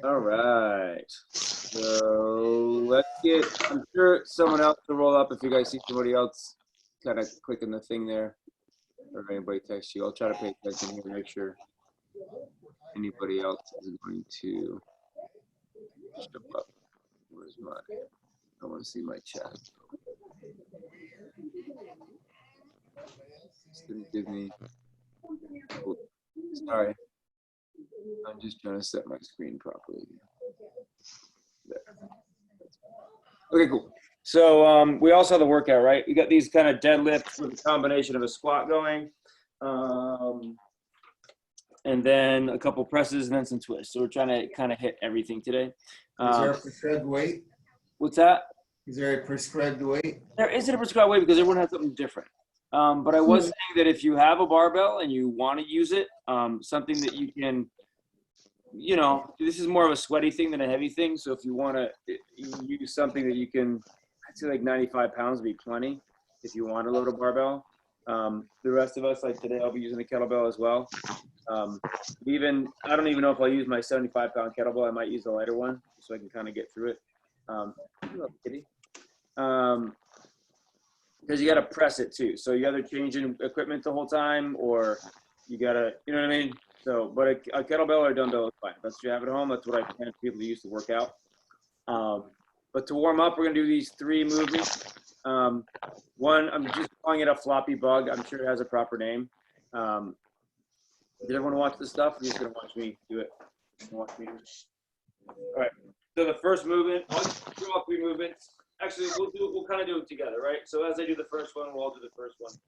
All right. So let's get, I'm sure someone else will roll up if you guys see somebody else kind of clicking the thing there. Or if anybody texts you. I'll try to pay attention here to make sure anybody else is going to show up. Where's my, I want to see my chat. It's going to give me, oh, sorry. I'm just trying to set my screen properly. There. Okay, cool. So we also have the workout, right? We got these kind of deadlifts with a combination of a squat going, and then a couple presses and then some twists. So we're trying to kind of hit everything today. Is there a prescribed weight? What's that? Is there a prescribed weight? There isn't a prescribed weight because everyone has something different. But I was saying that if you have a barbell and you want to use it, something that you can, you know, this is more of a sweaty thing than a heavy thing. So if you want to use something that you can, I'd say like 95 pounds would be plenty if you want to load a barbell. The rest of us, like today, I'll be using a kettlebell as well. Even, I don't even know if I'll use my 75-pound kettlebell. I might use the lighter one so I can kind of get through it. Kitty. Because you got to press it too. So you either changing equipment the whole time or you got to, you know what I mean? So, but a kettlebell or a dumbbell is fine. That's what you have at home. That's what I plan for people to use to work out. But to warm up, we're going to do these 3 movements. One, I'm just calling it a floppy bug. I'm sure it has a proper name. Did everyone watch this stuff? You're just going to watch me do it. Watch me do it. All right. So the first movement, I'll do all 3 movements. Actually, we'll kind of do it together, right? So as I do the first one, we'll all do the first one.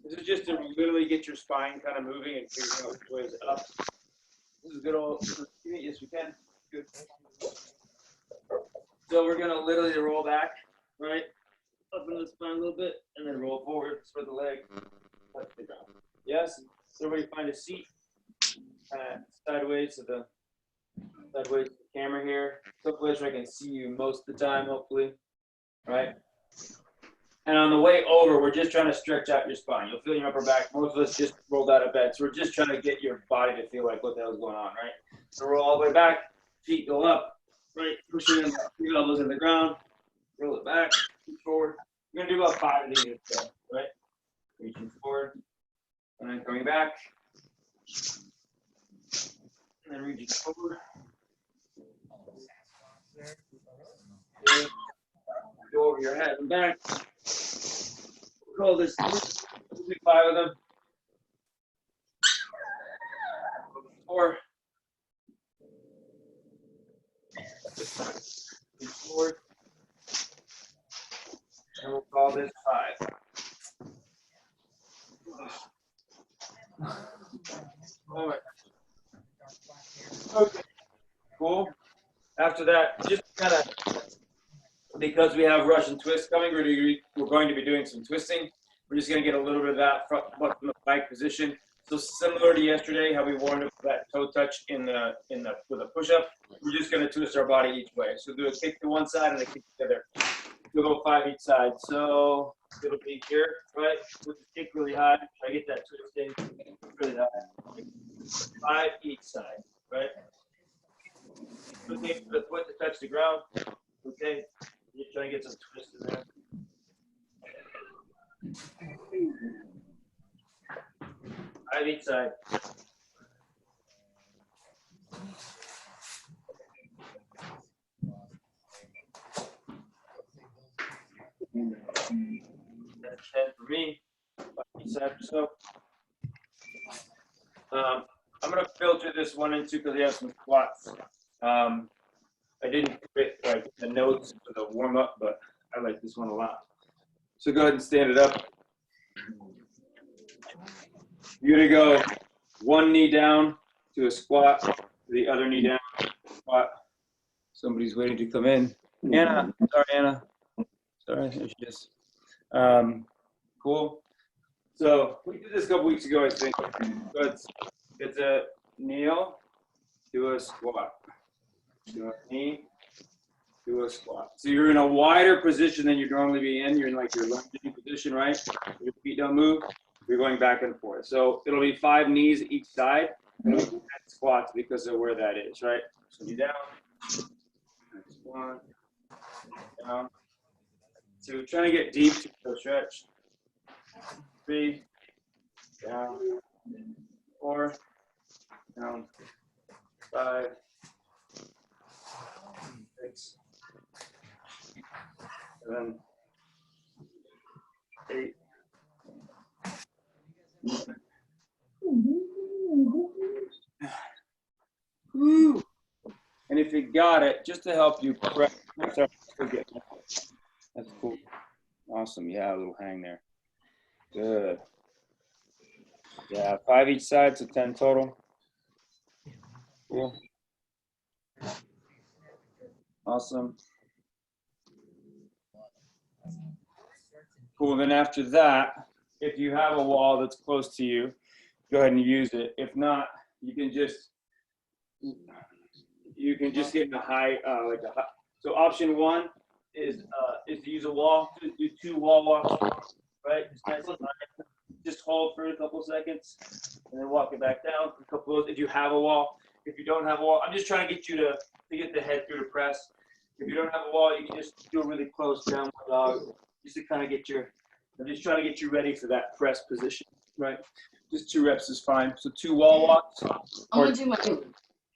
This is just to literally get your spine kind of moving and figuring out which way is up. This is good old, yes, we can. Good. So we're going to literally roll back, right? Up into the spine a little bit, and then roll forward, spread the leg, touch the ground. Yes? So everybody find a seat, kind of sideways to the camera here. So place where I can see you most of the time, hopefully, right? And on the way over, we're just trying to stretch out your spine. You'll feel your upper back. Most of us just rolled out of bed, so we're just trying to get your body to feel like what the hell is going on, right? So roll all the way back, feet go up, right? Push your elbows in the ground, roll it back, reach forward. We're gonna do about 5 of these, right? Reaching forward, and then coming back, and then reaching forward. Okay. Go over your head and back. We'll call this 5 of them. 4. Forward. And we'll call this 5. All right. Okay. Cool. After that, just kind of, because we have Russian twist coming, we're going to be doing some twisting. We're just going to get a little bit of that from the bike position. So similar to yesterday, how we warmed up that toe touch with a push-up, we're just going to twist our body each way. So do a kick to one side and a kick to the other. We'll go 5 each side. So it'll be here, right? With the kick really high. Try to get that twist in really high. 5 each side, right? Looking for the foot to touch the ground. Okay. You're trying to get some twist in there. 5 each side. That's 10 for me. 5 each side or so. I'm going to filter this one into because we have some squats. I didn't put like the notes for the warm up, but I like this one a lot. So go ahead and stand it up. You're going to go one knee down to a squat, the other knee down, squat. Somebody's waiting to come in. Anna, sorry, Anna. Sorry, there she is. Cool. So we did this a couple weeks ago, I think. But it's a kneel, do a squat. Do a knee, do a squat. So you're in a wider position than you'd normally be in. You're in like your lunging position, right? Your feet don't move. You're going back and forth. So it'll be 5 knees each side. And we can add squats because of where that is, right? So be down. That's 1, down. 2, trying to get deep to go stretch. 3, down. 4, down. 5, 6, 7, 8. Woo. And if you got it, just to help you prep. That's cool. Awesome. Yeah, a little hang there. Good. Yeah, 5 each side, so 10 total. Cool. Awesome. Cool. Then after that, if you have a wall that's close to you, go ahead and use it. If not, you can just get in a high, so option 1 is to use a wall, do 2 wall walks, right? Just nice and high. Just hold for a couple seconds and then walk it back down. A couple of, if you have a wall. If you don't have a wall, I'm just trying to get you to get the head through to press. If you don't have a wall, you can just do a really close downward dog, just to kind of get I'm just trying to get you ready for that press position, right? Just 2 reps is fine. So 2 wall walks. I'm gonna do my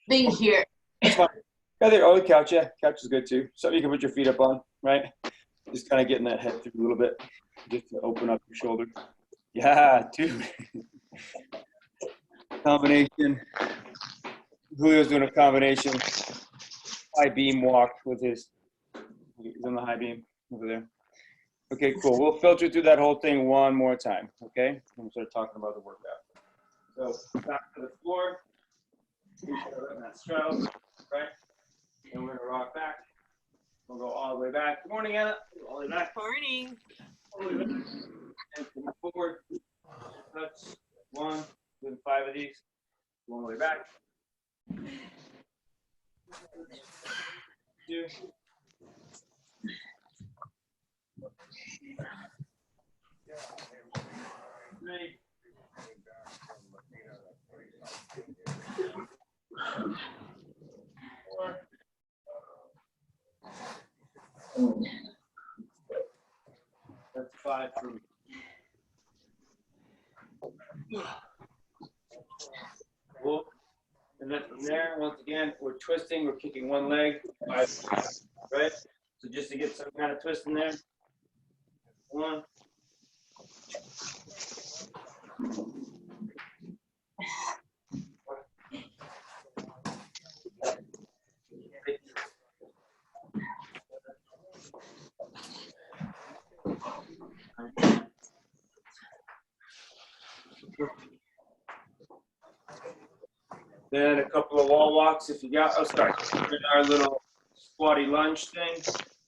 thing here. That's fine. Yeah, there. Oh, the couch. Yeah, couch is good too. Something you can put your feet up on, right? Just kind of getting that head through a little bit, just to open up your shoulder. Yeah, 2. Combination. Julio's doing a combination. High beam walk with he's on the high beam over there. Okay, cool. We'll filter through that whole thing one more time, okay? We'll start talking about the workout. So back to the floor. Letting that straddle, right? And we're gonna rock back. We'll go all the way back. Good morning, Anna. All the way back. Morning. All the way back. And come forward. Touch. 1, doing 5 of these. All the way back. 2. 3. 4. That's 5 for me. Cool. And then from there, once again, we're twisting. We're kicking one leg, 5, right? So just to get some kind of twist in there. 1. 2. Then a couple of wall walks if you got. Oh, sorry. Our little squatty lunge thing.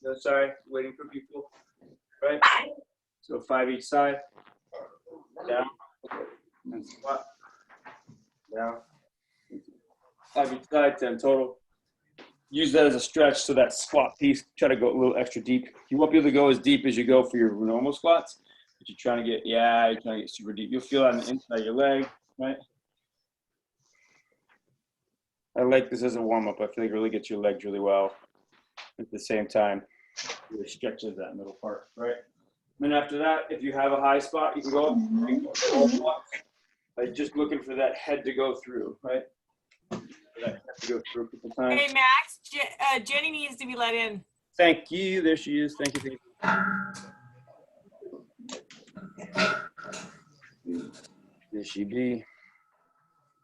No, sorry, waiting for people. Right? So 5 each side. Down. And squat. Down. 5 each side, 10 total. Use that as a stretch so that squat piece, try to go a little extra deep. You won't be able to go as deep as you go for your normal squats, but you're trying to get, you're trying to get super deep. You'll feel that on the inside of your leg, right? I like this as a warm-up. I feel like it really gets your legs really well. At the same time, really stretches that middle part, right? And then after that, if you have a high spot, you can go up. Like just looking for that head to go through, right? That head to go through a couple times. Hey, Max, Jenny needs to be let in. Thank you. There she is. Thank you. There she be.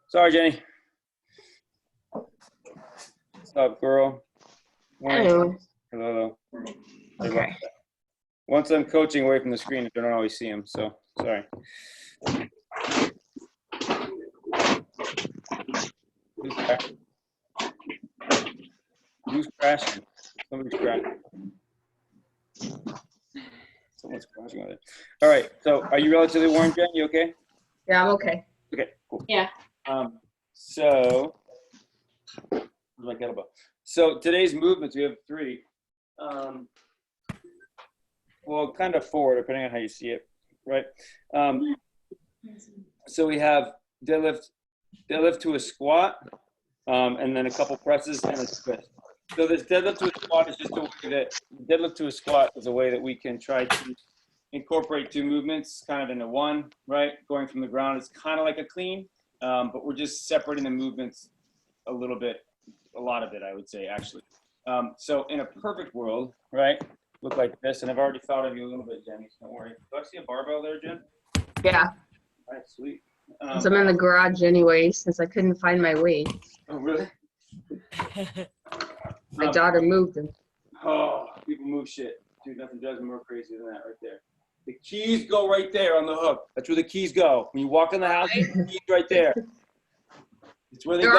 Sorry, Jenny. What's up, girl? Hello. Hello. Okay. Once I'm coaching away from the screen, I don't always see him, so sorry. Who's crashing? Somebody's crashing. Someone's crashing on it. All right, so are you relatively warm, Jen? You okay? Yeah, I'm okay. Okay, cool. Yeah. So, where's my kettlebell? So today's movements, we have 3. Well, kind of 4, depending on how you see it, right? So we have deadlift, deadlift to a squat, and then a couple presses and a twist. So this deadlift to a squat is just a way that deadlift to a squat is a way that we can try to incorporate two movements kind of into one, right? Going from the ground is kind of like a clean, but we're just separating the movements a little bit, a lot of it, I would say, actually. So in a perfect world, right, look like this, and I've already thought of you a little bit, Jenny, so don't worry. Do I see a barbell there, Jen? Yeah. All right, sweet. So I'm in the garage anyway, since I couldn't find my weight. Oh, really? My daughter moved them. Oh, people move shit. Dude, nothing drives me more crazy than that right there. The keys go right there on the hook. That's where the keys go. When you walk in the house, the keys right there. It's where they go.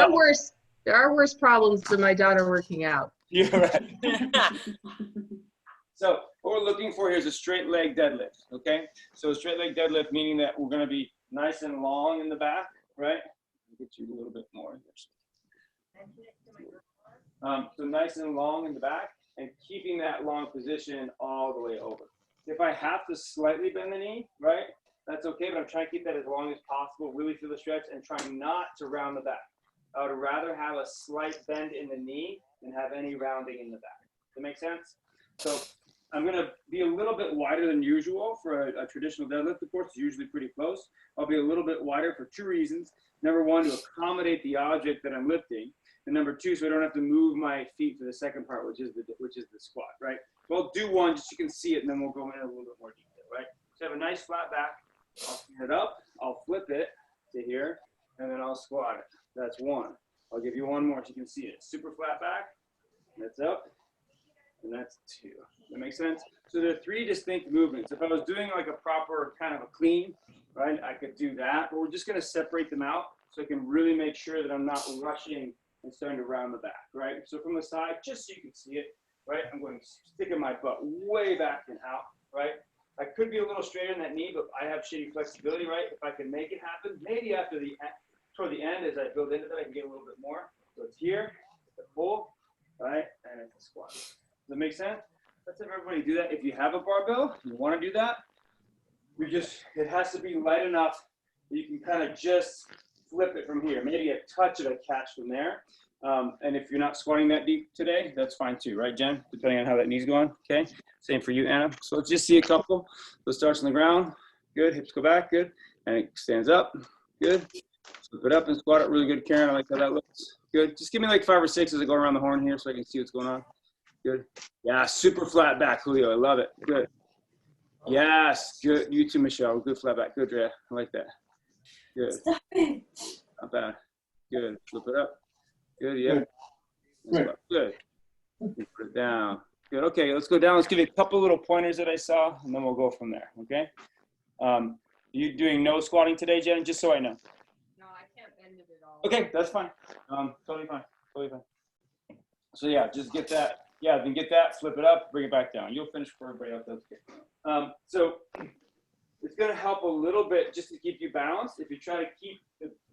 There are worse problems than my daughter working out. You're right. So what we're looking for here is a straight leg deadlift, okay? So a straight leg deadlift, meaning that we're gonna be nice and long in the back, right? I'll get you a little bit more here. So nice and long in the back and keeping that long position all the way over. If I have to slightly bend the knee, right, that's okay, but I'm trying to keep that as long as possible, really feel the stretch and trying not to round the back. I would rather have a slight bend in the knee than have any rounding in the back. Does that make sense? So I'm going to be a little bit wider than usual for a traditional deadlift. Of course, it's usually pretty close. I'll be a little bit wider for two reasons. Number one, to accommodate the object that I'm lifting. And number two, so I don't have to move my feet for the second part, which is the squat, right? So I'll do one just so you can see it, and then we'll go in a little bit more detail, right? So I have a nice flat back. I'll stand it up. I'll flip it to here, and then I'll squat it. That's one. I'll give you one more so you can see it. Super flat back. That's up. And that's two. That makes sense? So there are three distinct movements. If I was doing like a proper kind of a clean, right, I could do that. But we're just going to separate them out so I can really make sure that I'm not rushing and starting to round the back, right? So from the side, just so you can see it, right, I'm going to stick my butt way back and out, right? I could be a little straighter in that knee, but I have shitty flexibility, right? If I can make it happen, maybe after toward the end, as I build into that, I can get a little bit more. So it's here, it's a pull, right, and it's a squat. Does that make sense? Let's have everybody do that. If you have a barbell, you want to do that, it has to be light enough that you can kind of just flip it from here. Maybe a touch of a catch from there. And if you're not squatting that deep today, that's fine too, right, Jen? Depending on how that knee's going, okay? Same for you, Anna. So let's just see a couple. So it starts on the ground. Good, hips go back, good. And it stands up, good. Flip it up and squat it, really good, Karen. I like how that looks. Good. Just give me like 5 or 6 as I go around the horn here so I can see what's going on. Good. Yeah, super flat back, Julio. I love it. Good. Yes, good. You too, Michelle. Good flat back. Good, Drea. I like that. Good. Stop it. Not bad. Good. Flip it up. Good, yeah. Good. Good. Put it down. Good. Okay, let's go down. Let's give you a couple little pointers that I saw, and then we'll go from there, okay? You doing no squatting today, Jen? Just so I know. No, I can't bend it at all. Okay, that's fine. Totally fine. Totally fine. So yeah, just get that. Yeah, then get that, flip it up, bring it back down. You'll finish for everybody else. That's okay. So it's going to help a little bit just to keep you balanced. If you try to keep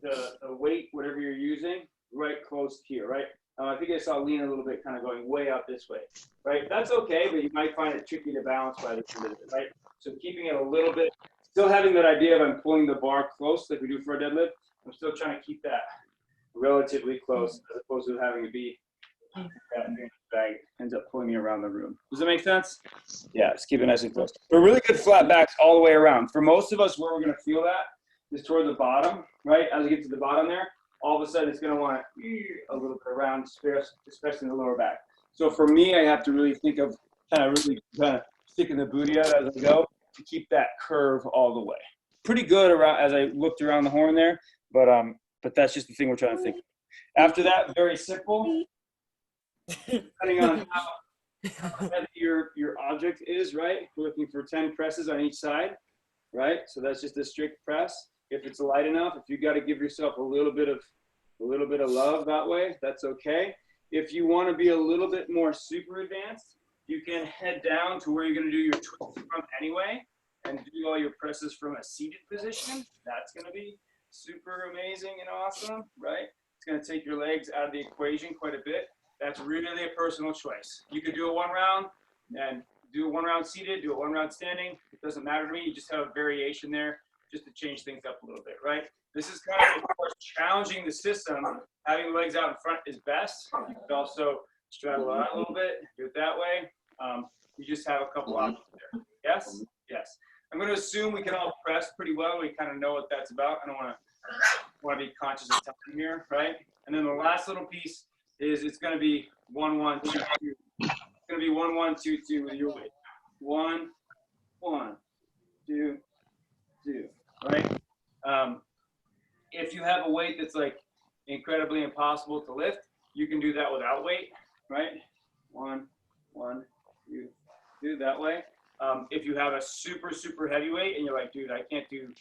the weight, whatever you're using, right close here, right? I think I saw Lena a little bit kind of going way out this way, right? That's okay, but you might find it tricky to balance by the end of it, right? So keeping it a little bit, still having that idea of I'm pulling the bar close like we do for a deadlift. I'm still trying to keep that relatively close as opposed to having to be bag ends up pulling me around the room. Does that make sense? Yeah, just keep it nice and close. But really good flat backs all the way around. For most of us, where we're going to feel that is toward the bottom, right? As we get to the bottom there, all of a sudden it's going to want a little bit around, especially in the lower back. So for me, I have to really think of kind of sticking the booty out as I go to keep that curve all the way. Pretty good around as I looked around the horn there, but that's just the thing we're trying to think of. After that, very simple. Depending on how heavy your object is, right? We're looking for 10 presses on each side, right? So that's just a strict press. If it's light enough, if you got to give yourself a little bit of love that way, that's okay. If you want to be a little bit more super advanced, you can head down to where you're going to do your twists from anyway, and do all your presses from a seated position. That's going to be super amazing and awesome, right? It's going to take your legs out of the equation quite a bit. That's really a personal choice. You could do a 1 round and do a 1 round seated, do a 1 round standing. It doesn't matter to me. You just have a variation there just to change things up a little bit, right? This is kind of course, challenging the system. Having the legs out in front is best. You could also straddle out a little bit, do it that way. You just have a couple options there. Yes? Yes. I'm going to assume we can all press pretty well. We kind of know what that's about. I don't want to be conscious of time here, right? And then the last little piece is it's going to be 1, 1, 2, 2. It's going to be 1, 1, 2, 2 with your weight. 1, 1, 2, 2. Right? If you have a weight that's like incredibly impossible to lift, you can do that without weight, right? 1, 1, 2, 2 that way. If you have a super heavy weight and you're like, dude, I can't do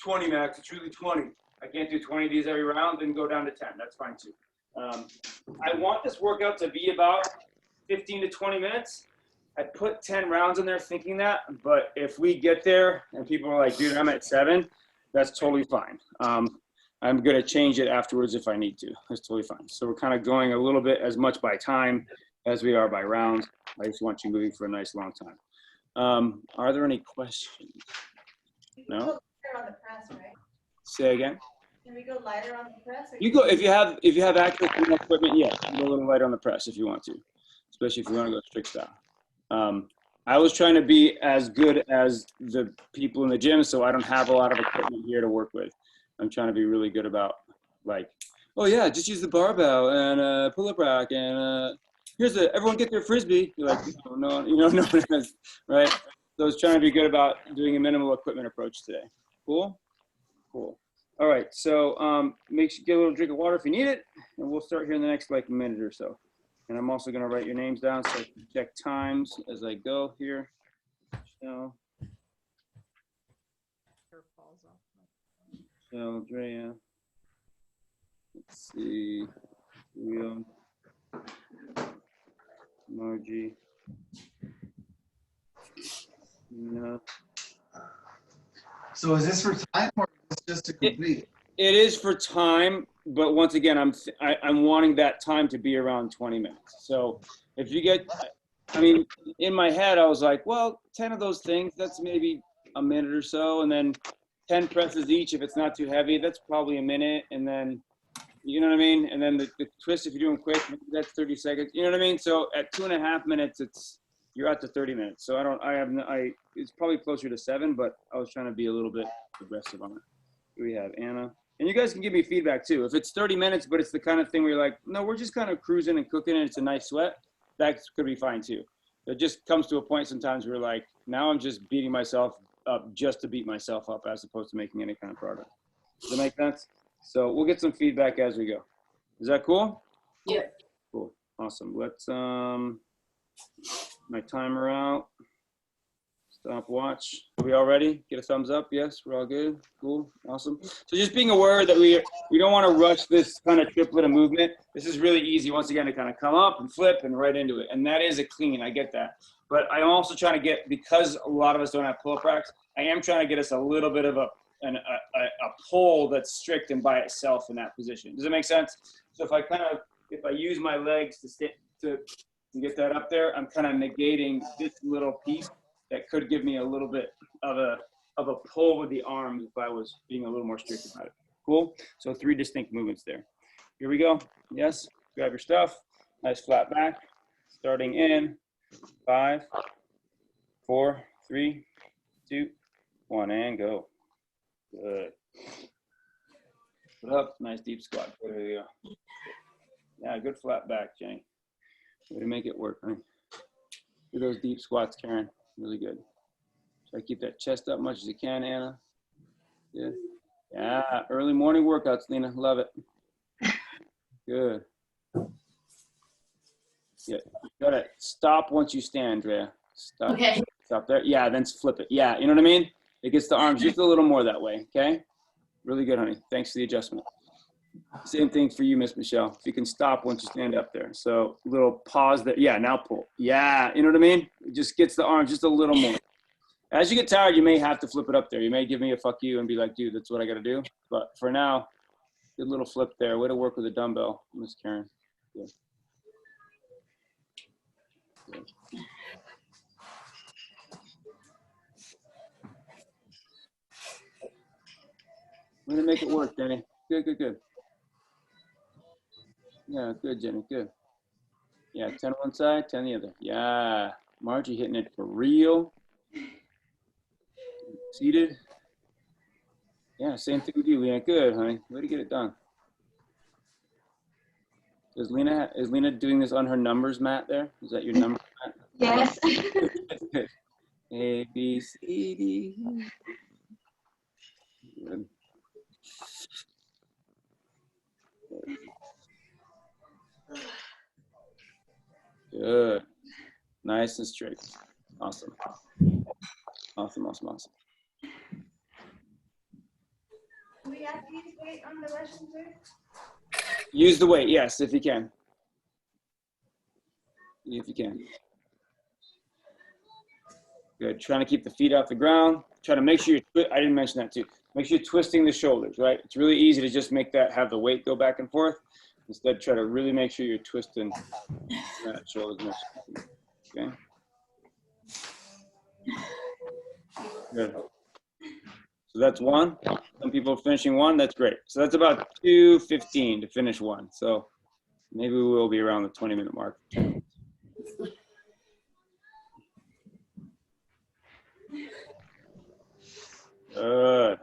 20 max, it's really 20. I can't do 20 of these every round, then go down to 10. That's fine too. I want this workout to be about 15 to 20 minutes. I put 10 rounds in there thinking that, but if we get there and people are like, dude, I'm at 7, that's totally fine. I'm going to change it afterwards if I need to. That's totally fine. So we're kind of going a little bit as much by time as we are by rounds. I just want you moving for a nice long time. Are there any questions? No? On the press, right? Say again? Can we go lighter on the press? You go if you have access to equipment, yeah, you can go a little lighter on the press if you want to, especially if you want to go strict style. I was trying to be as good as the people in the gym, so I don't have a lot of equipment here to work with. I'm trying to be really good about like, oh yeah, just use the barbell and pull-up rack and here's everyone get their frisbee. You're like, no, no one has, right? So I was trying to be good about doing a minimal equipment approach today. Cool? Cool. All right, so make sure you get a little drink of water if you need it, and we'll start here in the next like minute or so. And I'm also gonna write your names down so I can check times as I go here. So, Drea. Let's see. Julio. Margie. No. So is this for time or is this just to complete? It is for time, but once again, I'm wanting that time to be around 20 minutes. So if you get, I mean, in my head, I was like, well, 10 of those things, that's maybe a minute or so. And then 10 presses each, if it's not too heavy, that's probably a minute. And then, you know what I mean? And then the twist, if you're doing quick, that's 30 seconds. You know what I mean? So at 2.5 minutes, you're at the 30 minutes. So it's probably closer to 7, but I was trying to be a little bit aggressive on it. Here we have Anna. And you guys can give me feedback too. If it's 30 minutes, but it's the kind of thing where you're like, no, we're just kind of cruising and cooking and it's a nice sweat, that could be fine too. It just comes to a point sometimes where like, now I'm just beating myself up just to beat myself up as opposed to making any kind of progress. Does that make sense? So we'll get some feedback as we go. Is that cool? Yeah. Cool. Awesome. Let's, my timer out. Stopwatch. Are we all ready? Get a thumbs up. Yes, we're all good. Cool. Awesome. So just being aware that we don't want to rush this kind of triplet of movement. This is really easy, once again, to kind of come up and flip and right into it. And that is a clean. I get that. But I'm also trying to get, because a lot of us don't have pull-up racks, I am trying to get us a little bit of a pull that's strict and by itself in that position. Does it make sense? So if I use my legs to get that up there, I'm kind of negating this little piece that could give me a little bit of a pull with the arms if I was being a little more strict about it. Cool? So 3 distinct movements there. Here we go. Yes, grab your stuff. Nice flat back. Starting in 5, 4, 3, 2, 1, and go. Good. Put up. Nice deep squat. There we go. Yeah, good flat back, Jenny. Way to make it work, honey. Do those deep squats, Karen. Really good. Try to keep that chest up much as you can, Anna. Good. Yeah, early morning workouts, Lena. Love it. Good. Yeah, you gotta stop once you stand, Drea. Stop. Okay. Stop there. Yeah, then flip it. Yeah, you know what I mean? It gets the arms just a little more that way, okay? Really good, honey. Thanks for the adjustment. Same thing for you, Miss Michelle. If you can stop once you stand up there. So little pause there. Yeah, now pull. Yeah, you know what I mean? It just gets the arms just a little more. As you get tired, you may have to flip it up there. You may give me a fuck you and be like, dude, that's what I got to do. But for now, good little flip there. Way to work with a dumbbell, Miss Karen. Good. Good. Way to make it work, Jenny. Good, good, good. Yeah, good, Jenny, good. Yeah, 10 one side, 10 the other. Yeah, Margie hitting it for real. Seated. Yeah, same thing with you, Lena. Good, honey. Way to get it done. Is Lena doing this on her numbers mat there? Is that your number mat? Yes. A, B, C, D. Good. Good. Nice and straight. Awesome. Awesome, awesome, awesome. Do we have to use weight on the Russian too? Use the weight, yes, if you can. If you can. Good. Trying to keep the feet off the ground. Try to make sure I didn't mention that too. Make sure you're twisting the shoulders, right? It's really easy to just make that, have the weight go back and forth. Instead, try to really make sure you're twisting that shoulders. Okay. Good. So that's one. Some people are finishing one. That's great. So that's about 2:15 to finish one. So maybe we will be around the 20-minute mark. Good.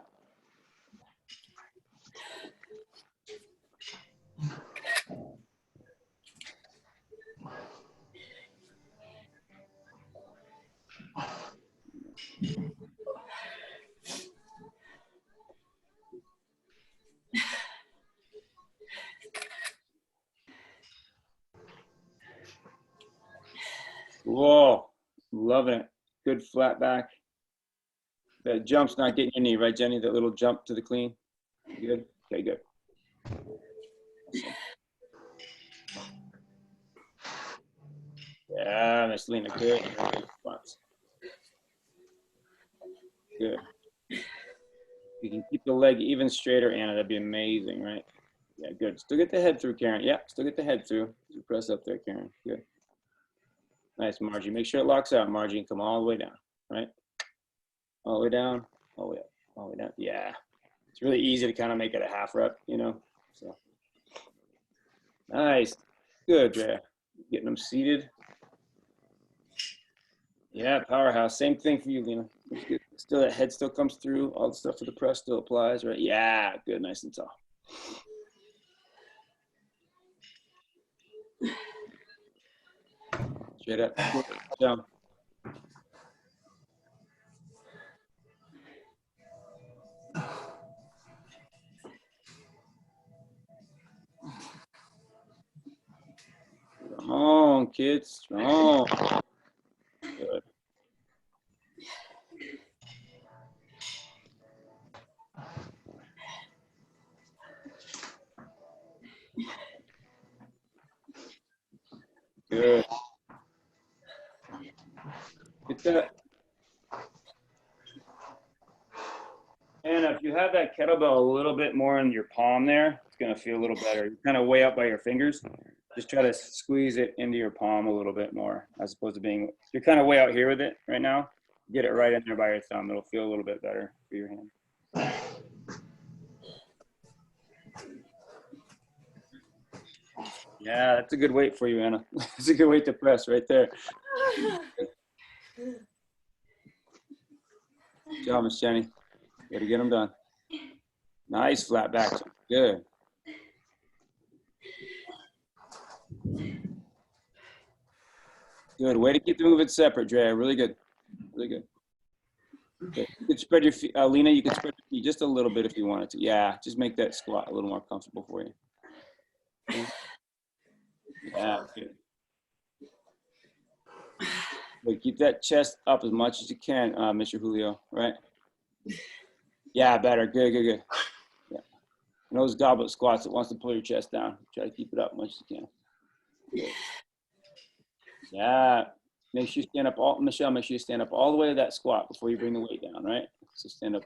Whoa, loving it. Good flat back. That jump's not getting your knee, right, Jenny? That little jump to the clean. Good. Okay, good. Yeah, Miss Lena, good. Good. You can keep the leg even straighter, Anna. That'd be amazing, right? Yeah, good. Still get the head through, Karen. Yeah, still get the head through. You press up there, Karen. Good. Nice, Margie. Make sure it locks out, Margie, and come all the way down, right? All the way down, all the way up, all the way down. Yeah. It's really easy to kind of make it a half rep, you know? So nice. Good, Drea. Getting them seated. Yeah, powerhouse. Same thing for you, Lena. Still, that head still comes through. All the stuff for the press still applies, right? Yeah, good, nice and tall. Straight up, down. Strong, kids, strong. Good. Good. Get that. Anna, if you have that kettlebell a little bit more in your palm there, it's going to feel a little better. You kind of way up by your fingers. Just try to squeeze it into your palm a little bit more, as opposed to being, you're kind of way out here with it right now. Get it right in there by your thumb. It'll feel a little bit better for your hand. Yeah, that's a good weight for you, Anna. It's a good weight to press right there. Good job, Miss Jenny. Got to get them done. Nice flat back. Good. Good. Way to keep the movement separate, Drea. Really good. Really good. Okay. You could spread your feet. Lena, you could spread your feet just a little bit if you wanted to. Yeah, just make that squat a little more comfortable for you. Okay. Yeah, good. But keep that chest up as much as you can, Mr. Julio, right? Yeah, better. Good, good, good. Yeah. And those goblet squats that wants to pull your chest down. Try to keep it up as much as you can. Good. Yeah. Make sure you stand up Michelle, make sure you stand up all the way to that squat before you bring the weight down, right? So stand up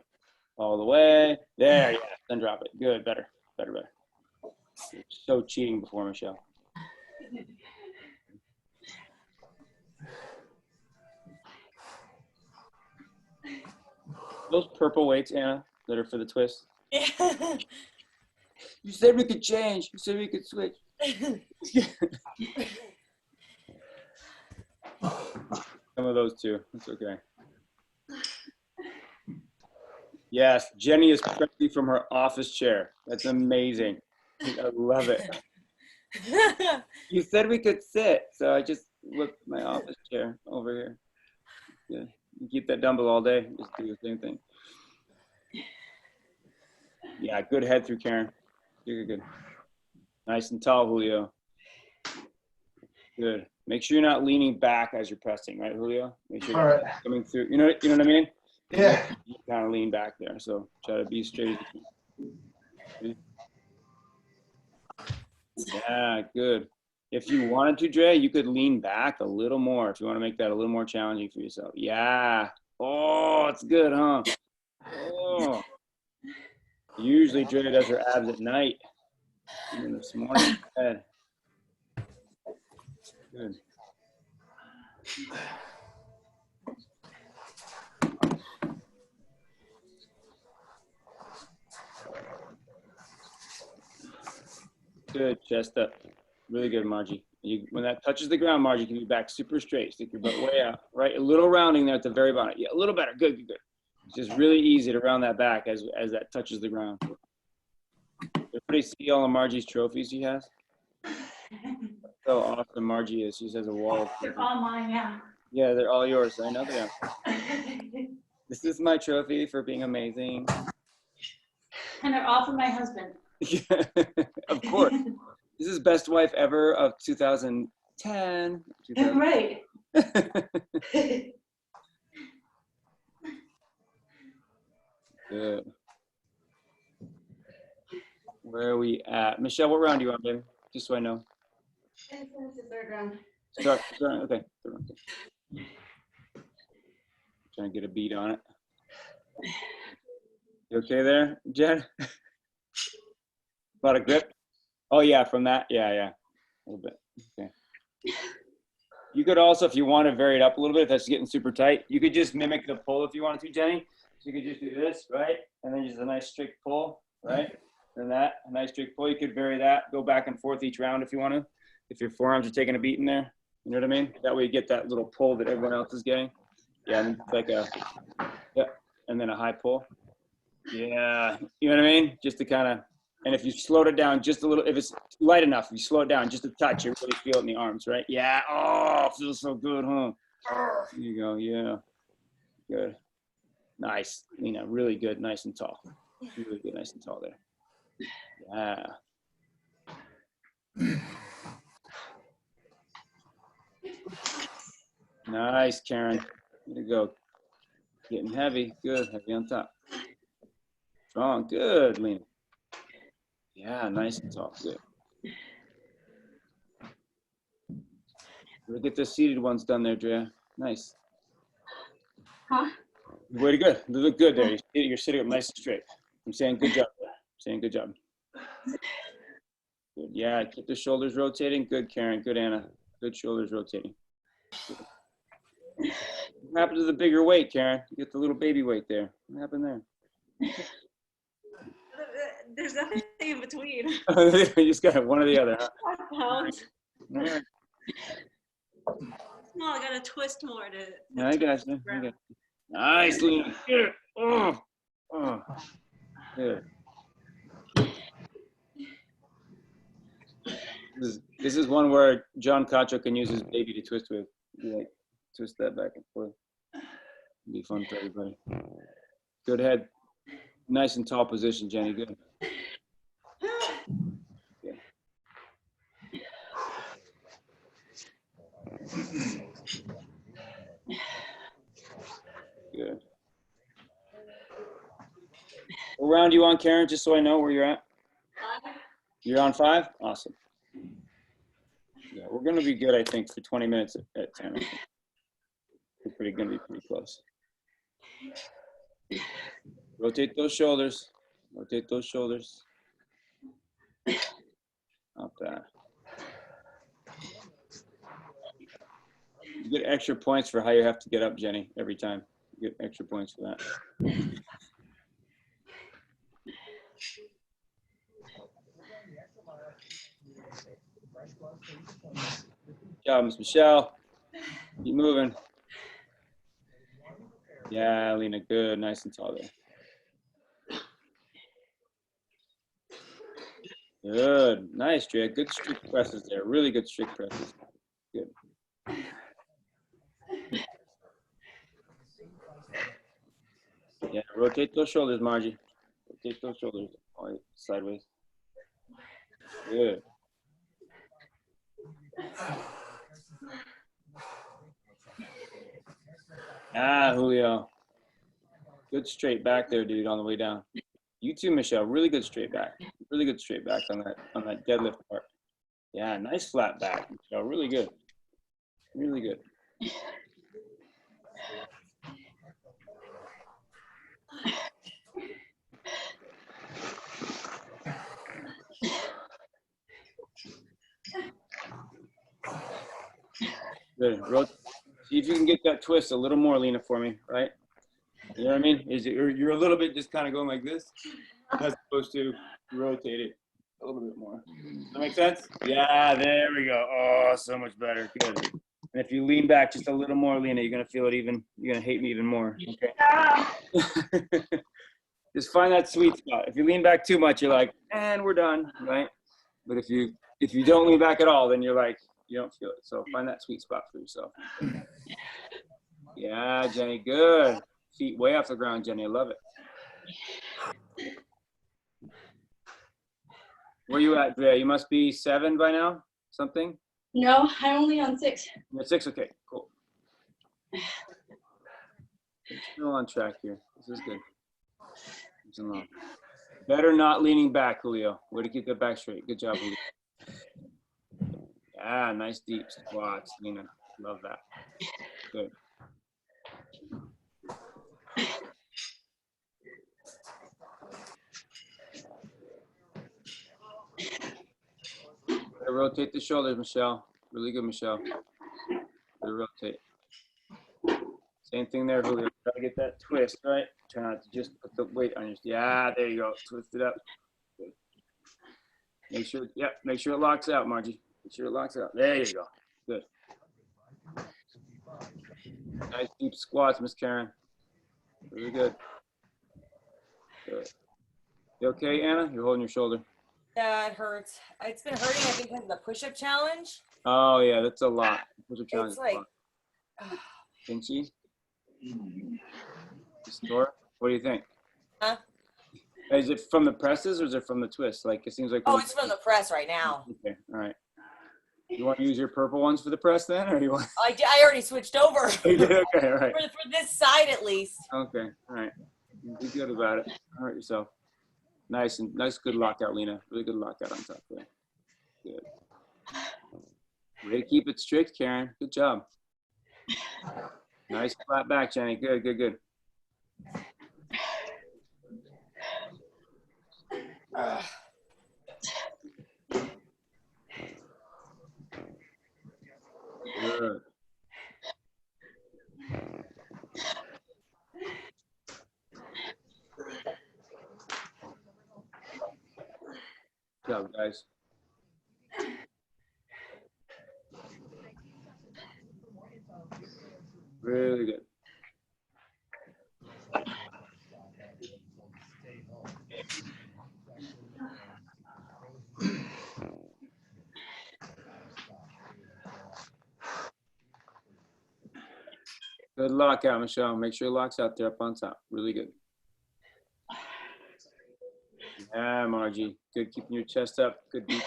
all the way. There, yeah. Then drop it. Good, better, better, better. You're so cheating before, Michelle. Those purple weights, Anna, that are for the twist, You said we could change. You said we could switch. Some of those too. It's okay. Yes, Jenny is pressing from her office chair. That's amazing. I love it. You said we could sit, so I just whipped my office chair over here. Yeah, you keep that dumbbell all day. Just do the same thing. Yeah, good head through, Karen. You're good. Nice and tall, Julio. Good. Make sure you're not leaning back as you're pressing, right, Julio? Make sure you're coming through. You know what I mean? Yeah. You kind of lean back there, so try to be straight as you can. Okay. Yeah, good. If you wanted to, Dre, you could lean back a little more if you want to make that a little more challenging for yourself. Yeah. Oh, it's good, huh? Oh. Usually Dre does her abs at night. Even this morning. Good. Good. Good, chest up. Really good, Margie. When that touches the ground, Margie, you can be back super straight. Stick your butt way out, right? A little rounding there at the very bottom. Yeah, a little better. Good, good, good. It's just really easy to round that back as that touches the ground. Everybody see all of Margie's trophies she has? So awesome Margie is. She has a wall. They're all mine, yeah. Yeah, they're all yours. I know they are. This is my trophy for being amazing. And they're all for my husband. Yeah, of course. This is best wife ever of 2010. Right. Good. Where are we at? Michelle, what round do you want, baby? Just so I know. It's the third round. Start, okay. Third round, okay. Trying to get a beat on it. You okay there, Jen? A lot of grip? Oh, yeah, from that? Yeah, yeah. A little bit. Okay. You could also, if you want to vary it up a little bit, if that's getting super tight, you could just mimic the pull if you wanted to, Jenny. So you could just do this, right? And then just a nice strict pull, right? And that, a nice strict pull. You could vary that, go back and forth each round if you want to. If your forearms are taking a beat in there, you know what I mean? That way you get that little pull that everyone else is getting. Yeah, and it's like a, yep, and then a high pull. Yeah, you know what I mean? Just to kind of, and if you slowed it down just a little, if it's light enough, if you slow it down just a touch, you really feel it in the arms, right? Yeah, oh, it feels so good, huh? There you go, yeah, good. Nice, Lena, really good, nice and tall. Really good, nice and tall there. Yeah. Nice, Karen. Way to go. Getting heavy. Good. Heavy on top. Strong. Good, Lena. Yeah, nice and tall. Good. We'll get the seated ones done there, Drea. Nice. Huh? Way to go. You look good there. You're sitting up nice and straight. I'm saying good job there. I'm saying good job. Good. Yeah, keep the shoulders rotating. Good, Karen. Good, Anna. Good shoulders rotating. Good. What happened to the bigger weight, Karen? You get the little baby weight there. What happened there? There's nothing in between. You just got one or the other, huh? 5 pounds. All right. No, I gotta twist more to. I got you. I got you. Nice, Lena. Good. Oh. Oh. Good. This is one where John Cacho can use his baby to twist with. Like, twist that back and forth. It'll be fun for everybody. Good head. Nice and tall position, Jenny. Good. Yeah. Good. What round do you on, Karen? Just so I know where you're at. 5. You're on 5? Awesome. Yeah, we're going to be good, I think, for 20 minutes at 10. I think. We're going to be pretty close. Rotate those shoulders. Rotate those shoulders. Not bad. You get extra points for how you have to get up, Jenny, every time. You get extra points for that. Good job, Miss Michelle. Keep moving. Yeah, Lena, good. Nice and tall there. Good. Nice, Drea. Good strict presses there. Really good strict presses. Good. Yeah, rotate those shoulders, Margie. Rotate those shoulders. All right, sideways. Good. Ah, Julio. Good straight back there, dude, on the way down. You too, Michelle. Really good straight back. Really good straight back on that deadlift part. Yeah, nice flat back, Michelle. Really good. Really good. Good. See if you can get that twist a little more, Lena, for me, right? You know what I mean? You're a little bit just kind of going like this, as opposed to rotate it a little bit more. Does that make sense? Yeah, there we go. Oh, so much better. Good. And if you lean back just a little more, Lena, you're gonna feel it even. You're gonna hate me even more. Okay. Just find that sweet spot. If you lean back too much, you're like, and we're done, right? But if you don't lean back at all, then you're like, you don't feel it. So find that sweet spot for yourself. Yeah, Jenny, good. Feet way off the ground, Jenny. I love it. Where you at, Drea? You must be 7 by now? Something? No, I'm only on 6. You're 6? Okay, cool. Still on track here. This is good. Better not leaning back, Julio. Way to keep that back straight. Good job, Julio. Yeah, nice deep squats, Lena. Love that. Good. Better rotate the shoulders, Michelle. Really good, Michelle. Better rotate. Same thing there, Julio. Try to get that twist, right? Try not to just put the weight on your. Yeah, there you go. Twist it up. Good. Make sure, make sure it locks out, Margie. Make sure it locks out. There you go. Good. Nice deep squats, Miss Karen. Really good. Good. You okay, Anna? You're holding your shoulder. Yeah, it hurts. It's been hurting, I think, because of the push-up challenge. Oh, yeah, that's a lot. Push-up challenge. It's like, Pinchy? Store? What do you think? huh? Is it from the presses or is it from the twist? Like, it seems like. Oh, it's from the press right now. Okay, all right. You want to use your purple ones for the press then, or you want? I already switched over. You did? Okay, all right. For this side, at least. Okay, all right. Be good about it. Don't hurt yourself. Nice, good lockout, Lena. Really good lockout on top there. Good. Way to keep it strict, Karen. Good job. Nice flat back, Jenny. Good, good, good. Good. Good job, guys. Really good. Good lockout, Michelle. Make sure it locks out there up on top. Really good. Yeah, Margie. Good keeping your chest up. Good deep.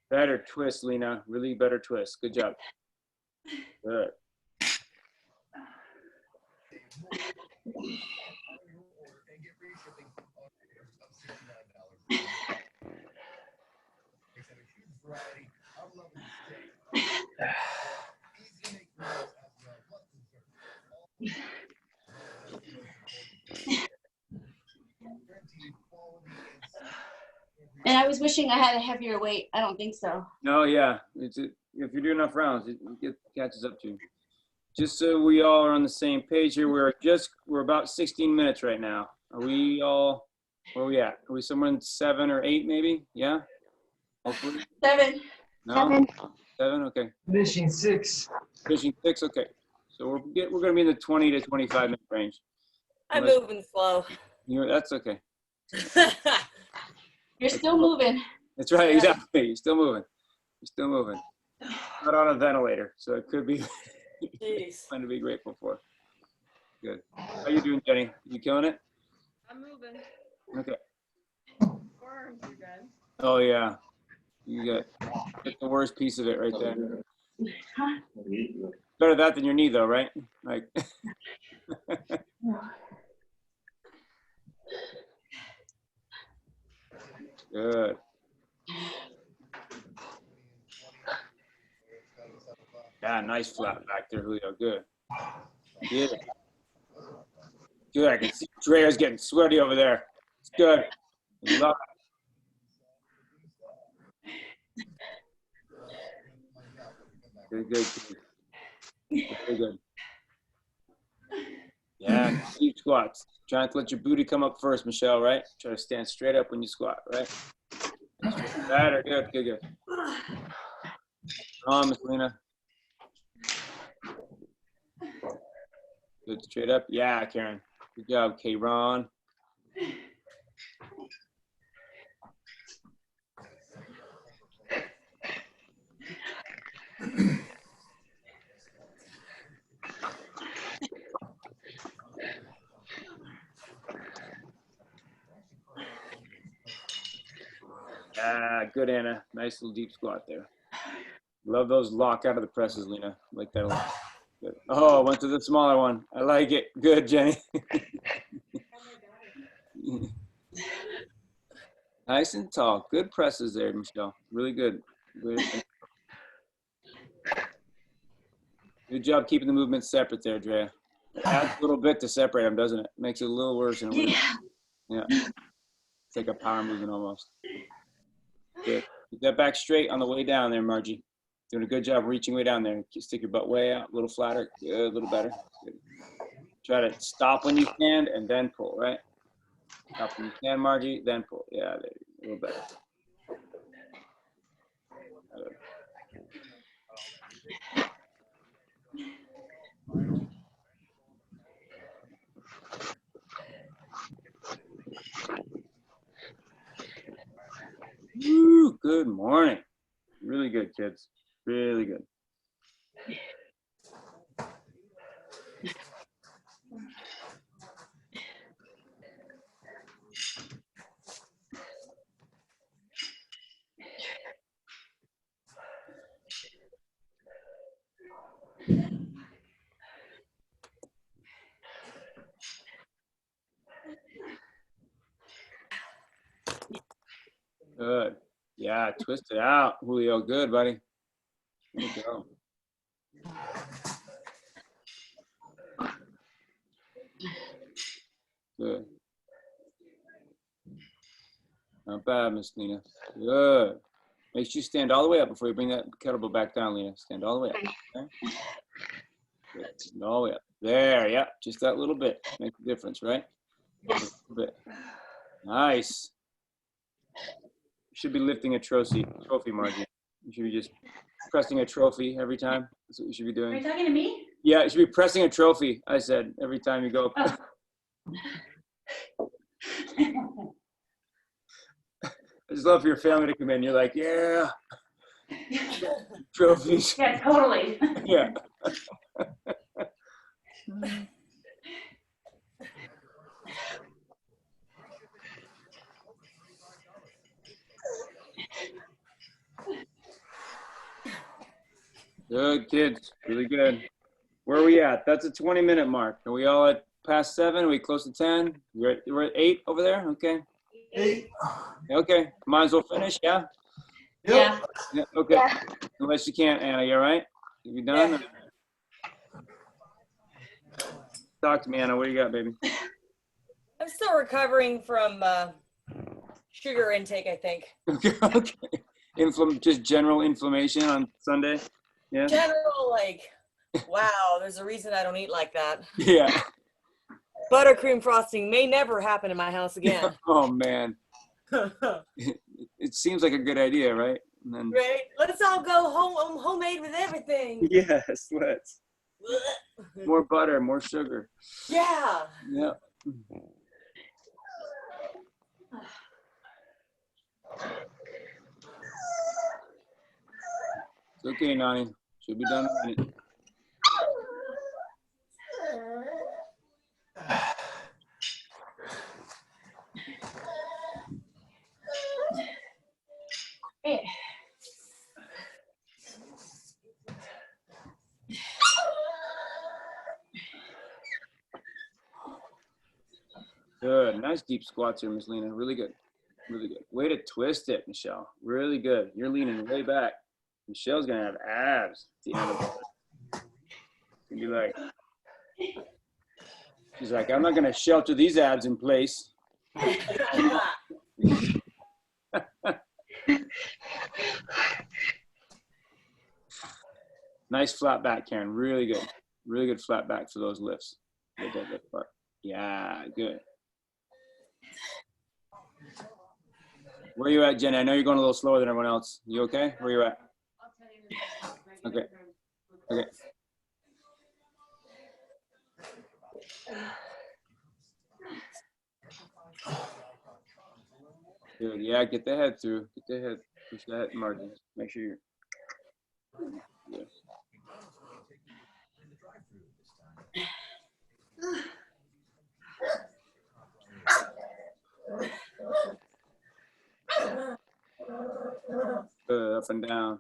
Better twist, Lena. Really better twist. Good job. Good. And I was wishing I had a heavier weight. I don't think so. No, yeah. If you do enough rounds, it catches up to you. Just so we all are on the same page here, we're about 16 minutes right now. Are we all, where are we at? Are we somewhere in 7 or 8 maybe? Yeah? Hopefully. 7. No? 7, okay. Finishing 6. Finishing 6, okay. So we're going to be in the 20 to 25 minute range. I'm Unless- moving slow. That's okay. You're still moving. That's right, Yeah. exactly. You're still moving. You're still moving. Not on a ventilator, so it could be Jeez. something to be grateful for. Good. How you doing, Jenny? You killing it? I'm moving. Okay. Forearms are good. Oh yeah. You get the worst piece of it right there. Better that than your knee, though, right? Like. Good. Yeah, nice flat back there, Julio. Good. Good. Good. I can see Drea's getting sweaty over there. It's good. I love it. Good, good, good. Very good. Yeah, deep squats. Try not to let your booty come up first, Michelle, right? Try to stand straight up when you squat, right? Better. Good, good, good. Come on, Miss Lena. Good, straight up. Yeah, Karen. Good job, K-Ron. Good, Anna. Nice little deep squat there. Love those lock out of the presses, Lena. Like that a lot. Good. Oh, went to the smaller one. I like it. Good, Jenny. Nice and tall. Good presses there, Michelle. Really good. Good job keeping the movements separate there, Drea. It adds a little bit to separate them, doesn't it? Makes it a little worse than it would have. Yeah. It's like a power movement almost. Good. Keep that back straight on the way down there, Margie. Doing a good job reaching way down there. Stick your butt way out, a little flatter. Good, a little better. Good. Try to stop when you stand and then pull, right? Stop when you can, Margie, then pull. Yeah, there you go. A little better. Woo, good morning. Really good, kids. Really good. Good. Yeah, twist it out, Julio. Good, buddy. There you go. Good. Not bad, Miss Lena. Good. Make sure you stand all the way up before you bring that kettlebell back down, Lena. Stand all the way up. Okay? Good. Stand all the way up. There, yeah. Just that little bit. Makes a difference, right? A little bit. Nice. You should be lifting a trophy, Margie. You should be just pressing a trophy every time. That's what you should be doing. Are you talking to me? Yeah, you should be pressing a trophy, I said, every time you go. Oh. I just love for your family to come in. You're like, yeah, trophies. Yeah, totally. Yeah. Good, kids. Really good. Where are we at? That's a 20-minute mark. Are we all at past 7? Are we close to 10? We're at 8 over there? Okay. 8. Okay. Might as well finish, yeah? Yeah. Yeah, okay. Unless you can't, Anna, you all right? You done? Yeah. Talk to me, Anna. What do you got, baby? I'm still recovering from sugar intake, I think. Okay. Just general inflammation on Sunday? Yeah? General, like, wow, there's a reason I don't eat like that. Yeah. Buttercream frosting may never happen in my house again. Oh, man. it seems like a good idea, right? And then, Right? Let's all go homemade with everything. yes, let's. More butter, more sugar. Yeah. Yeah. It's okay, Nani. Should be done in a minute. Good. Nice deep squats here, Miss Lena. Really good. Really good. Way to twist it, Michelle. Really good. You're leaning way back. Michelle's going to have abs at the end of it. She'll be like, she's like, I'm not going to shelter these abs in place. Nice flat back, Karen. Really good. Really good flat back for those lifts. The deadlift part. Yeah, good. Where are you at, Jenny? I know you're going a little slower than everyone else. You okay? Where are you at? Okay. Okay. Good. Yeah, get the head through. Get the head. Push the head margins. Make sure you're. Yeah. Good. Up and down.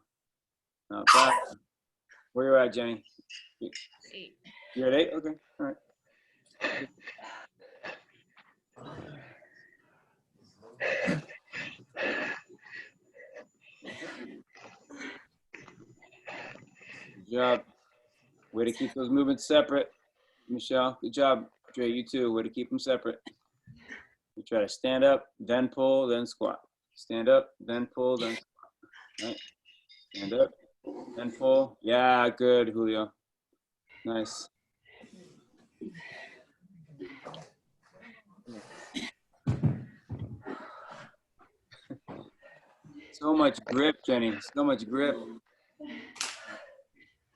Not bad. Where you at, Jenny? 8. You're at 8? Okay. All right. Good job. Way to keep those movements separate, Michelle. Good job, Dre. You too. Way to keep them separate. You try to stand up, then pull, then squat. Stand up, then pull, then squat. Right. Stand up, then pull. Yeah, good, Julio. Nice. So much grip, Jenny. So much grip.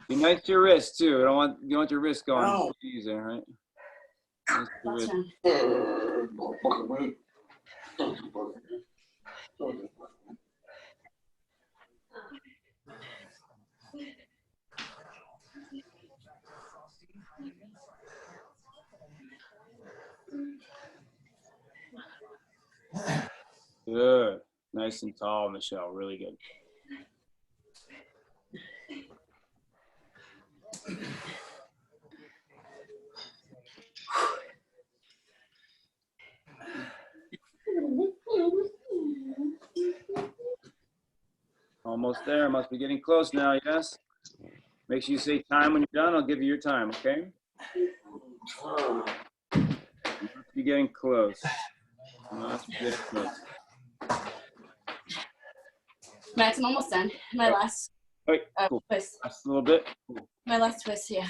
Be nice to your wrist too. You don't want your wrist going easy, right? Nice to your wrist. Good. Nice and tall, Michelle. Really good. Almost there. Must be getting close now, yes? Make sure you say time when you're done. I'll give you your time, okay? Must be getting close. Must be getting close. Max, I'm almost done. My last Wait, cool. twist. Just a little bit. My last twist, yeah.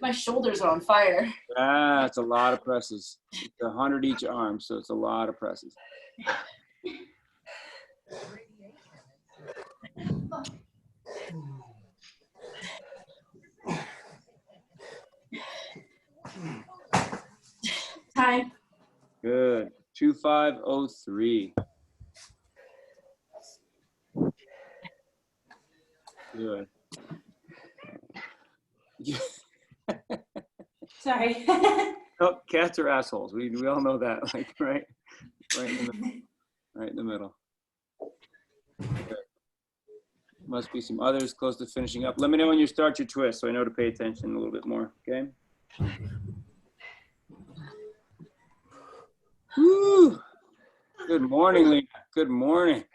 My shoulders are on fire. Ah, it's a lot of presses. It's 100 each arm, so it's a lot of presses. Time. Good. 2503. Good. Sorry. Oh, cats are assholes. We all know that, like, right in the middle. Right in the middle. Good. Must be some others close to finishing up. Let me know when you start your twist so I know to pay attention a little bit more, okay? Woo! Good morning, Lena. Good morning.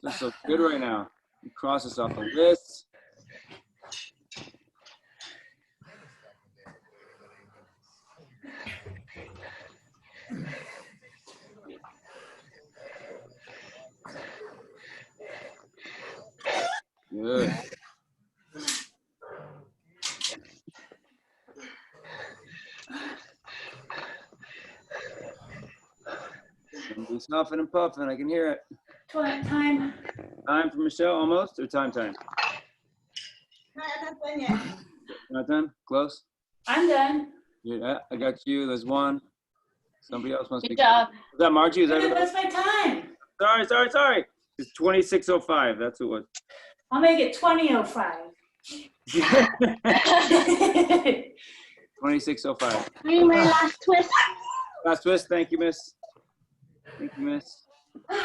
This is so good right now. You cross this off the list. Good. Huffing and puffing. I can hear it. Time. Time for Michelle almost, or time? No, I'm not done yet. Not done? Close? I'm done. Yeah, I got you. There's one. Somebody else must be. Good job. Is that Margie? Is that everybody? That's my time. Sorry. It's 26:05. That's who it was. I'll make it 20:05. 26:05. Hey, my last twist. Last twist. Thank you, miss. Thank you, miss. Miss.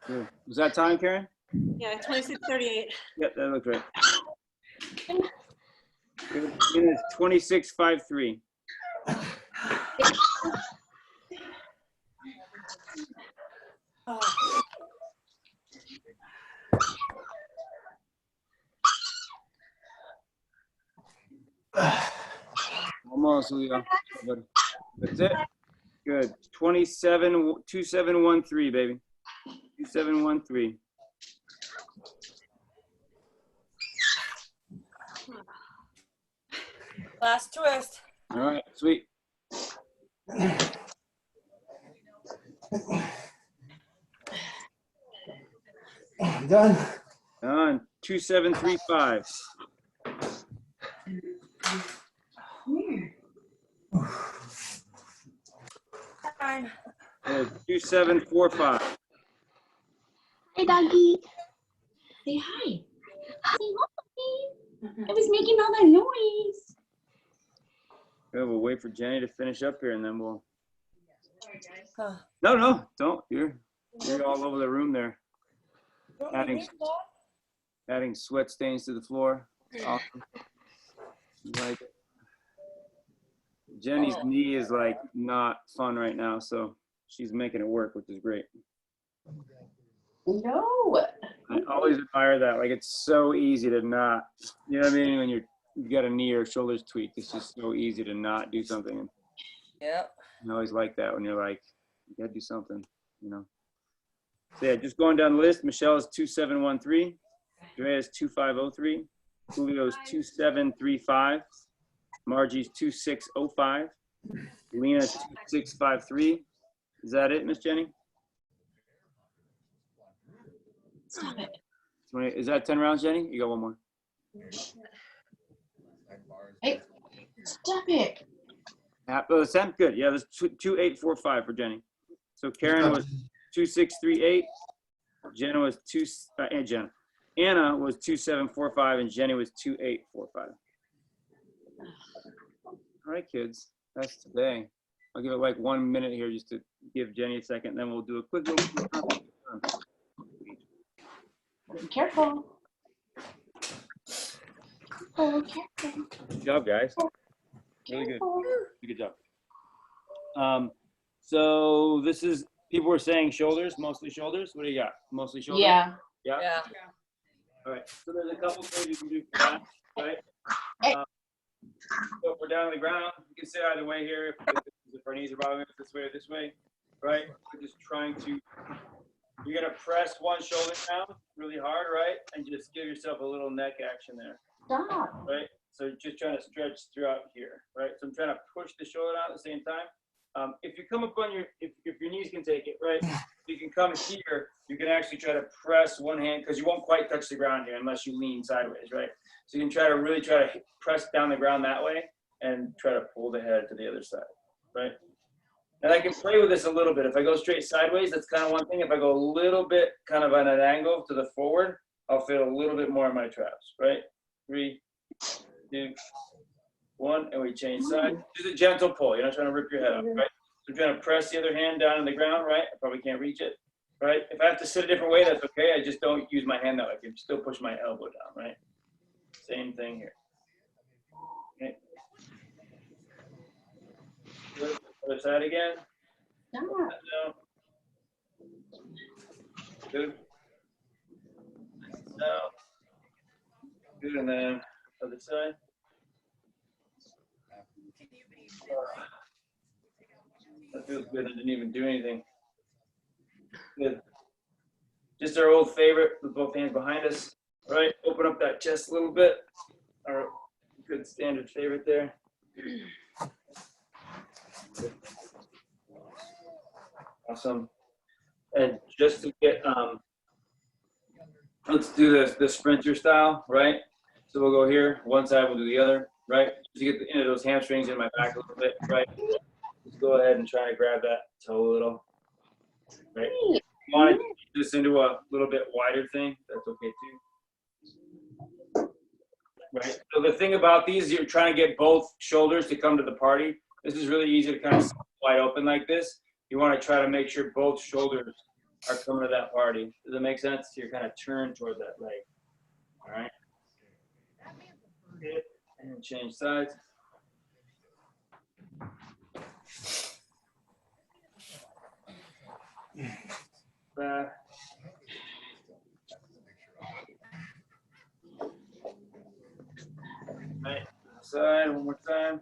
Good. Was that time, Karen? Yeah, 26:38. Yep, that looked right. Good. It's 26:53. Almost, Leo. That's it. Good. 2713, baby. 2713. Last twist. All right, sweet. Done. Done. 2735. Time. Good. 2745. Hey, doggy. Say hi. Say hi. I was making all that noise. Good. We'll wait for Jenny to finish up here, and then we'll. Huh. No, don't. You're all over the room there, adding sweat stains to the floor. Awesome. Like it. Jenny's knee is like not fun right now, so she's making it work, which is great. No. I always admire that. Like, it's so easy to not, you know what I mean? When you got a knee or shoulders tweaked, it's just so easy to not do something. And Yep. I always like that when you're like, you gotta do something, you know? So yeah, just going down the list, Michelle is 2713, Drea is 2503, Julio's 2735, Margie's 2605, Lena's 2653. Is that it, Miss Jenny? Stop it. 20, is that 10 rounds, Jenny? You got one more. Hey, stop it. Oh, that's 10? Good. Yeah, there's 2845 for Jenny. So Karen was 2638. Jenna was Anna was 2745, and Jenny was 2845. All right, kids. That's today. I'll give it like 1 minute here just to give Jenny a second, then we'll do a quick little. Be careful. Oh, careful. Good job, guys. Really good. Good job. So this is, people were saying shoulders, mostly shoulders. What do you got? Mostly shoulders? Yeah. Yeah? Yeah. All right. So there's a couple things you can do for that, right? Hey. So if we're down on the ground, you can sit either way here. If our knees are bothering us this way or this way, right? We're just trying to, you're going to press one shoulder down really hard, right? And just give yourself a little neck action there. Stop. Right? So just trying to stretch throughout here, right? So I'm trying to push the shoulder out at the same time. If you come up on your, if your knees can take it, right? You can come here, you can actually try to press one hand, because you won't quite touch the ground here unless you lean sideways, right? So you can try to press down the ground that way and try to pull the head to the other side, right? And I can play with this a little bit. If I go straight sideways, that's kind of one thing. If I go a little bit kind of on an angle to the forward, I'll feel a little bit more in my traps, right? 3, 2, 1, and we change sides. Just a gentle pull. You're not trying to rip your head off, right? So I'm trying to press the other hand down on the ground, right? I probably can't reach it, right? If I have to sit a different way, that's okay. I just don't use my hand that way. I can still push my elbow down, right? Same thing here. Okay. Good. Other side again. Stop. Down. Good. Down. Good, and then other side. That feels good. I didn't even do anything. Good. Just our old favorite with both hands behind us. right? Open up that chest a little bit. Our good standard favorite there. Awesome. And just to get, let's do the sprinter style, right? So we'll go here, one side, we'll do the other, right? To get into those hamstrings in my back a little bit, right? Just go ahead and try to grab that toe a little, right? If you want to get this into a little bit wider thing, that's okay too. Right? So the thing about these, you're trying to get both shoulders to come to the party. This is really easy to kind of wide open like this. You want to try to make sure both shoulders are coming to that party. Does that make sense? So you're kind of turned toward that leg. All right. Good. And change sides. Back. Right. Side one more time.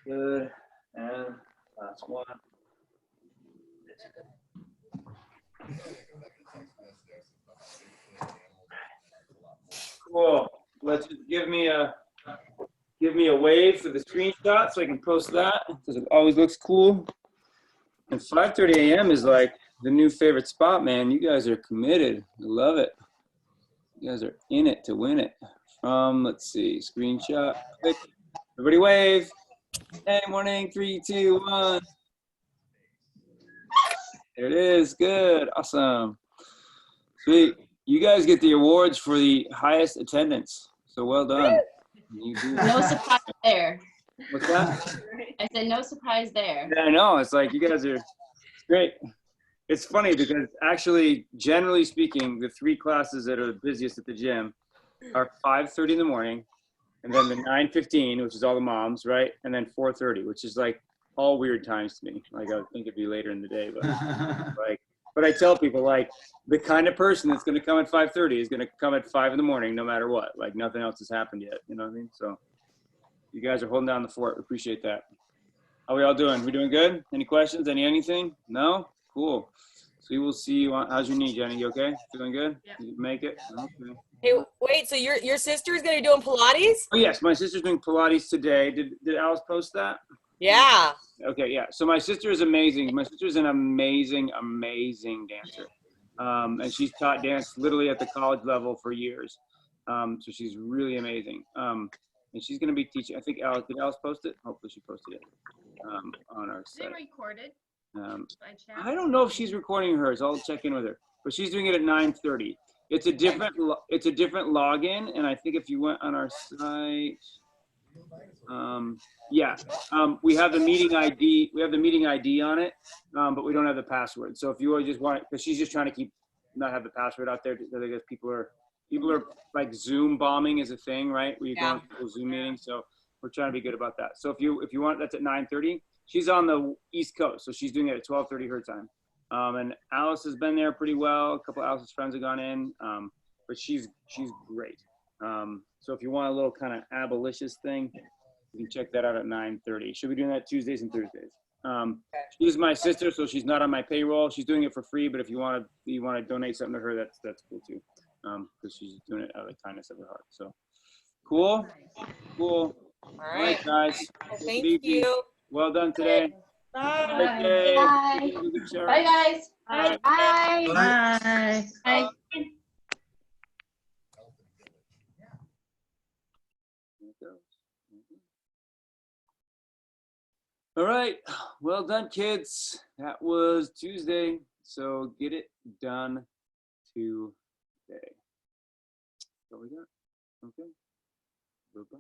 Good. And last one. Cool. Let's just give me a wave for the screenshot so I can post that because it always looks cool. And 5:30 a.m. is like the new favorite spot, man. You guys are committed. I love it. You guys are in it to win it. Let's see, screenshot. Click. Everybody wave. Hey, morning. 3, 2, 1. There it is. Good. Awesome. Sweet. You guys get the awards for the highest attendance. So well done. You do. No surprise there. What's that? I said no surprise there. Yeah, I know. It's like you guys are great. It's funny because actually, generally speaking, the 3 classes that are the busiest at the gym are 5:30 in the morning, and then the 9:15, which is all the moms, right? And then 4:30, which is like all weird times to me. Like I would think it'd be later in the day, but but I tell people like the kind of person that's going to come at 5:30 is going to come at 5 in the morning, no matter what. Like nothing else has happened yet. You know what I mean? So you guys are holding down the fort. Appreciate that. How we all doing? We doing good? Any questions? Anything? No? Cool. So we will see you on, how's your knee, Jenny? You okay? Feeling good? Yeah. Did you make it? Okay. Hey, wait, so your sister is going to be doing Pilates? Oh yes, my sister's doing Pilates today. Did Alice post that? Yeah. Okay, yeah. So my sister is amazing. My sister is an amazing dancer. And she's taught dance literally at the college level for years. So she's really amazing. And she's going to be teaching, I think did Alice post it? Hopefully she posted it on our Is it site. recorded by chat? I don't know if she's recording hers. I'll check in with her. But she's doing it at 9:30. It's a different login, and I think if you went on our site, we have the meeting ID. We have the meeting ID on it, but we don't have the password. So if you just want it, because she's just trying to not have the password out there because people are like Zoom bombing is a thing, right? Where you go into people's Zoom meetings. So we're trying to be good about that. So if you want, that's at 9:30. She's on the East Coast, so she's doing it at 12:30 her time. And Alice has been there pretty well. A couple of Alice's friends have gone in, but she's great. So if you want a little kind of abolitious thing, you can check that out at 9:30. She'll be doing that Tuesdays and Thursdays. She's my sister, so she's not on my payroll. She's doing it for free, but if you want to donate something to her, that's cool too, because she's doing it out of the kindness of her heart. So cool. All right. Guys. Thank you. Well done today. Bye. Bye. Bye, guys. Bye. Bye. Bye. All right. Well done, kids. That was Tuesday. So get it done today. That's all we got. Okay. Bye-bye.